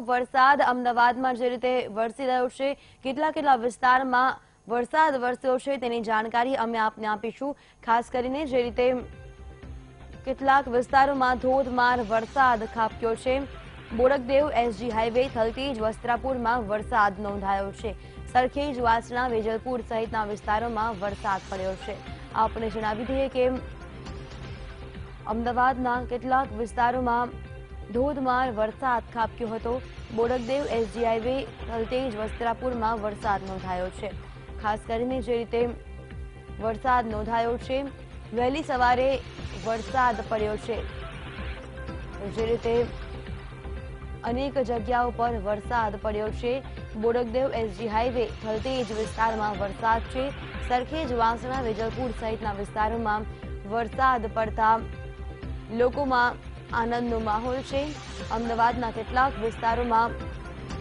વરસાદ અમદાવાદમાં જે રીતે વરસી રહ્યો છે, કેટલા વિસ્તારમાં વરસાદ વરસ્યો છે તેની જાણકારી અમે આપને આપીશું। ખાસ કરીને જે રીતે કેટલાક વિસ્તારોમાં ધોધમાર વરસાદ ખાબક્યો છે। બોડકદેવ એસજી હાઈવે થલતેજ વસ્ત્રાપુરમાં વરસાદ નોંધાયો છે। સરખેજ, વાસણા, વેજલપુર સહિતના વિસ્તારોમાં વરસાદ પડ્યો છે। આપણે જણાવી દઈએ કે અમદાવાદના કેટલાક વિસ્તારોમાં ધોધમાર વરસાદ ખાબક્યો હતો। બોડકદેવ એસજી હાઈવે થલતેજ વસ્ત્રાપુરમાં વરસાદ નોંધાયો છે। ખાસ કરીને જે રીતે વરસાદ નોંધાયો છે, વહેલી સવારે વરસાદ પડ્યો છે। જે રીતે અનેક જગ્યાઓ પર વરસાદ પડ્યો છે। બોડકદેવ એસજી હાઈવે થલતેજ વિસ્તારમાં વરસાદ છે। સરખેજ, વાસણા, વેજલપુર સહિતના વિસ્તારોમાં વરસાદ પડતા લોકોમાં આનંદનો માહોલ છે। અમદાવાદના કેટલાક વિસ્તારોમાં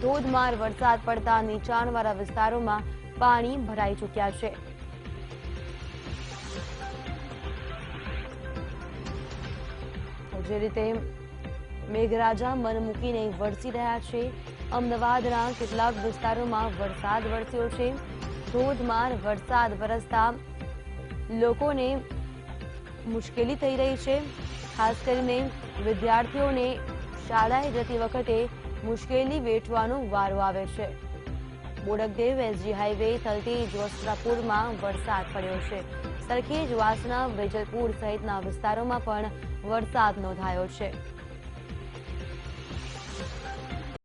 ધોધમાર વરસાદ પડતા નીચાણવાળા વિસ્તારોમાં પાણી ભરાઈ ચૂક્યા છે। જે રીતે મેઘરાજા મન મૂકીને વરસી રહ્યા છે। અમદાવાદના કેટલાક વિસ્તારોમાં વરસાદ વરસ્યો છે। ધોધમાર વરસાદ વરસતા લોકોને મુશ્કેલી થઈ રહી છે। ખાસ કરીને વિદ્યાર્થીઓને શાળાએ જતી વખતે મુશ્કેલી વેઠવાનો વારો આવે છે। બોડકદેવ એસજી હાઈવે થલતેજ વસ્ત્રાપુરમાં વરસાદ પડ્યો છે। સરખેજ, વાસણા, વેજલપુર સહિતના વિસ્તારોમાં પણ વરસાદ નોંધાયો છે।